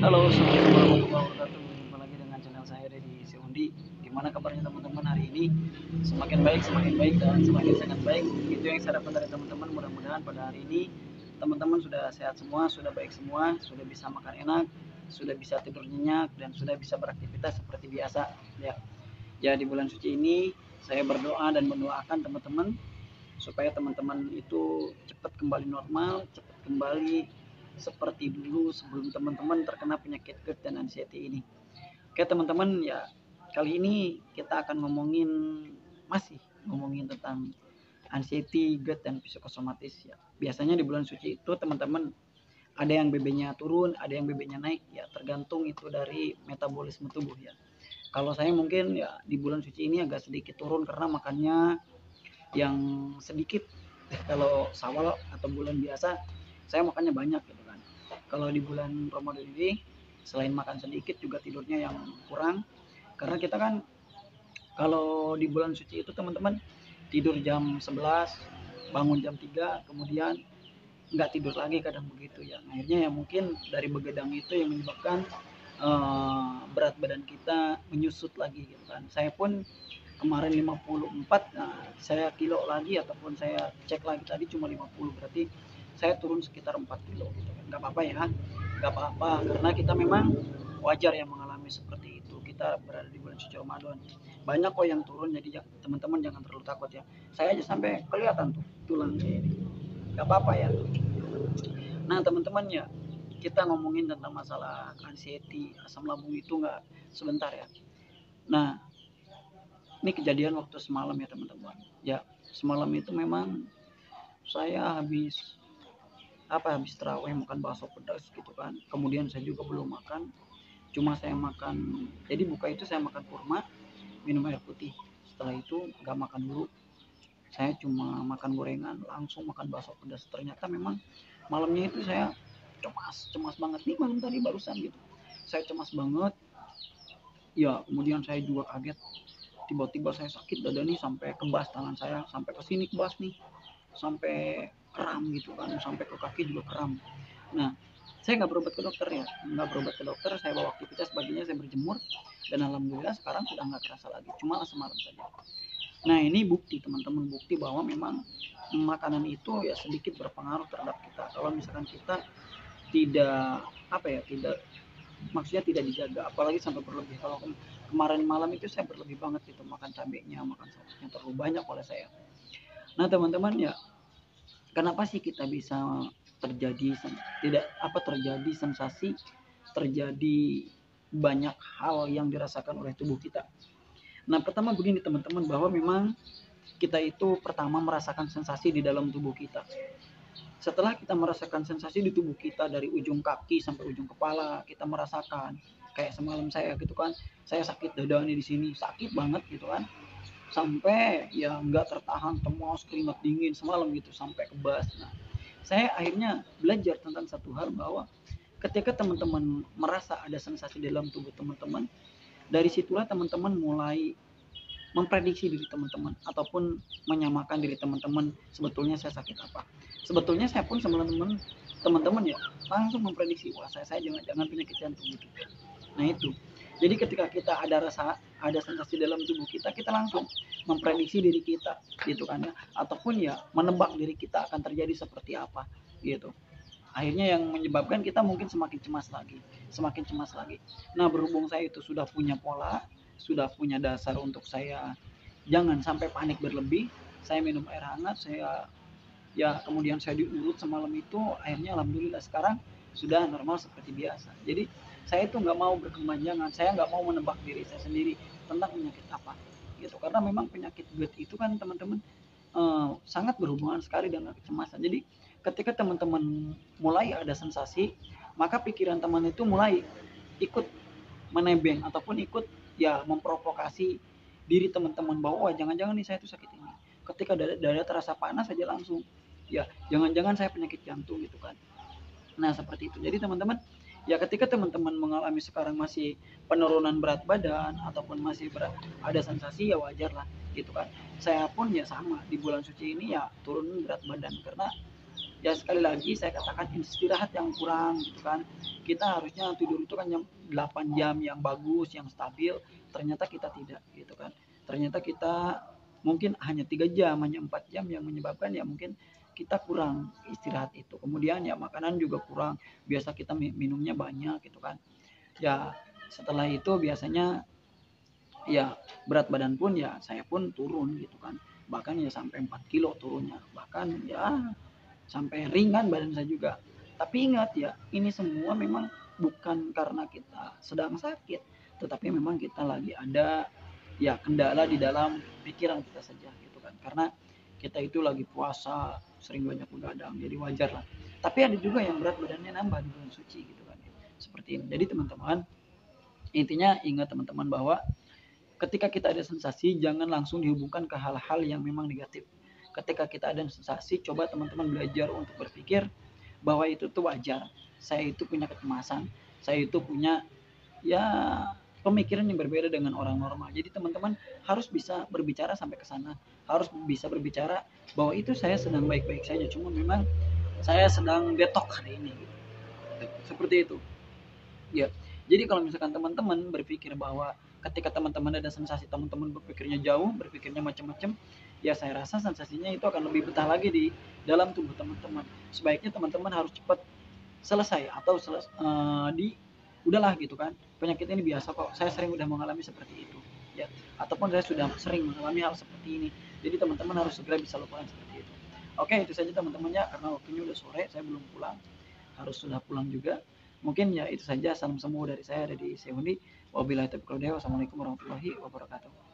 Halo, assalamualaikum warahmatullahi wabarakatuh. Berjumpa lagi dengan channel saya Deddy Seundi. Gimana kabarnya teman-teman hari ini? Semakin baik dan semakin sangat baik. Itu yang saya harapkan dari teman-teman. Mudah-mudahan pada hari ini teman-teman sudah sehat semua, sudah baik semua, sudah bisa makan enak, sudah bisa tidur nyenyak, dan sudah bisa beraktivitas seperti biasa. Ya, di bulan suci ini saya berdoa dan mendoakan teman-teman supaya teman-teman itu cepat kembali normal, cepat kembali seperti dulu sebelum teman-teman terkena penyakit GERD dan anxiety ini. Oke teman-teman, ya kali ini kita akan masih ngomongin tentang anxiety, GERD dan psikosomatis ya. Biasanya di bulan suci itu teman-teman ada yang BB-nya turun, ada yang BB-nya naik ya, tergantung itu dari metabolisme tubuh ya. Kalau saya mungkin ya di bulan suci ini agak sedikit turun karena makannya yang sedikit. Kalau Syawal atau bulan biasa saya makannya banyak gitu kan. Kalau di bulan Ramadan ini selain makan sedikit juga tidurnya yang kurang, karena kita kan kalau di bulan suci itu teman-teman tidur jam 11, bangun jam 3, kemudian nggak tidur lagi, kadang begitu ya. Akhirnya ya mungkin dari begadang itu yang menyebabkan berat badan kita menyusut lagi gitu kan. Saya pun kemarin 54, nah saya kilo lagi ataupun saya cek lagi tadi cuma 50, berarti saya turun sekitar 4 kilo gitu kan. Nggak apa-apa ya, nggak apa-apa, karena kita memang wajar yang mengalami seperti itu. Kita berada di bulan suci Ramadan, banyak kok yang turun, jadi teman-teman jangan terlalu takut ya. Saya aja sampai kelihatan tuh tulang saya ini, nggak apa-apa ya. Nah teman-teman ya, kita ngomongin tentang masalah anxiety, asam lambung itu nggak sebentar ya. Nah ini kejadian waktu semalam ya teman-teman ya. Semalam itu memang saya habis terawih makan bakso pedas gitu kan, kemudian saya juga belum makan, cuma saya makan, jadi buka itu saya makan kurma, minum air putih, setelah itu nggak makan dulu, saya cuma makan gorengan, langsung makan bakso pedas. Ternyata memang malamnya itu saya cemas banget nih, malam tadi barusan gitu saya cemas banget ya. Kemudian saya juga kaget, tiba-tiba saya sakit dada nih, sampai kebas tangan saya, sampai ke sini kebas nih, sampai kram gitu kan, sampai ke kaki juga kram. Nah saya nggak berobat ke dokter ya, nggak berobat ke dokter, saya bawa aktivitas paginya, saya berjemur, dan alhamdulillah sekarang sudah nggak kerasa lagi, cuma semalam saja. Nah ini bukti teman-teman, bukti bahwa memang makanan itu ya sedikit berpengaruh terhadap kita. Kalau misalkan kita tidak tidak, maksudnya tidak dijaga, apalagi sampai berlebih. Kalau kemarin malam itu saya berlebih banget gitu, makan cabenya, makan sausnya terlalu banyak oleh saya. Nah teman-teman ya, kenapa sih kita bisa terjadi terjadi sensasi, terjadi banyak hal yang dirasakan oleh tubuh kita? Nah pertama begini teman-teman, bahwa memang kita itu pertama merasakan sensasi di dalam tubuh kita. Setelah kita merasakan sensasi di tubuh kita dari ujung kaki sampai ujung kepala, kita merasakan kayak semalam saya gitu kan, saya sakit dada nih, di sini sakit banget gitu kan, sampai ya nggak tertahan, temos, keringat dingin semalam gitu, sampai kebas. Nah saya akhirnya belajar tentang satu hal, bahwa ketika teman-teman merasa ada sensasi dalam tubuh teman-teman, dari situlah teman-teman mulai memprediksi diri teman-teman ataupun menyamakan diri teman-teman, sebetulnya saya sakit apa. Sebetulnya saya pun sama teman-teman ya langsung memprediksi, wah saya jangan penyakit jantung gitu. Nah itu, jadi ketika kita ada sensasi dalam tubuh kita, kita langsung memprediksi diri kita gitu kan ya, ataupun ya menebak diri kita akan terjadi seperti apa gitu. Akhirnya yang menyebabkan kita mungkin semakin cemas lagi, semakin cemas lagi. Nah berhubung saya itu sudah punya pola, sudah punya dasar untuk saya jangan sampai panik berlebih, saya minum air hangat, saya ya kemudian saya diurut semalam itu, akhirnya alhamdulillah sekarang sudah normal seperti biasa. Jadi saya itu nggak mau berkepanjangan, saya nggak mau menebak diri saya sendiri tentang penyakit apa gitu, karena memang penyakit GERD itu kan teman-teman sangat berhubungan sekali dengan kecemasan. Jadi ketika teman-teman mulai ada sensasi, maka pikiran teman itu mulai ikut menebeng ataupun ikut ya memprovokasi diri teman-teman, bahwa jangan-jangan nih saya itu sakit ini. Ketika dada terasa panas saja langsung ya jangan-jangan saya penyakit jantung gitu kan. Nah seperti itu. Jadi teman-teman ya, ketika teman-teman mengalami sekarang masih penurunan berat badan ataupun masih ada sensasi, ya wajar lah gitu kan. Saya pun ya sama, di bulan suci ini ya turun berat badan, karena ya sekali lagi saya katakan istirahat yang kurang gitu kan. Kita harusnya tidur itu kan jam 8 jam yang bagus, yang stabil, ternyata kita tidak gitu kan. Ternyata kita mungkin hanya 3 jam, hanya 4 jam yang menyebabkan ya mungkin kita kurang istirahat itu. Kemudian ya makanan juga kurang, biasa kita minumnya banyak gitu kan. Ya setelah itu biasanya ya berat badan pun ya saya pun turun gitu kan, bahkan ya sampai 4 kilo turunnya, bahkan ya sampai ringan badan saya juga. Tapi ingat ya, ini semua memang bukan karena kita sedang sakit, tetapi memang kita lagi ada ya kendala di dalam pikiran kita saja gitu kan, karena kita itu lagi puasa sering banyak begadang, jadi wajar lah. Tapi ada juga yang berat badannya nambah di bulan suci gitu kan, seperti ini. Jadi teman-teman, intinya ingat teman-teman bahwa ketika kita ada sensasi, jangan langsung dihubungkan ke hal-hal yang memang negatif. Ketika kita ada sensasi, coba teman-teman belajar untuk berpikir bahwa itu tuh wajar. Saya itu punya kecemasan, saya itu punya ya pemikiran yang berbeda dengan orang normal. Jadi teman-teman harus bisa berbicara sampai ke sana, harus bisa berbicara bahwa itu saya sedang baik-baik saja, cuma memang saya sedang detok hari ini. Seperti itu. Ya, jadi kalau misalkan teman-teman berpikir bahwa ketika teman-teman ada sensasi, teman-teman berpikirnya jauh, berpikirnya macam-macam, ya saya rasa sensasinya itu akan lebih betah lagi di dalam tubuh teman-teman. Sebaiknya teman-teman harus cepat selesai atau di udahlah gitu kan. Penyakit ini biasa kok. Saya sering udah mengalami seperti itu. Ya, ataupun saya sudah sering mengalami hal seperti ini. Jadi teman-teman harus segera bisa lupakan seperti itu. Oke, itu saja teman-temannya karena waktunya udah sore, saya belum pulang. Harus sudah pulang juga. Mungkin ya itu saja, salam semua dari saya dari Sehundi. Wabillahi taufiq wal hidayah. Wassalamualaikum warahmatullahi wabarakatuh.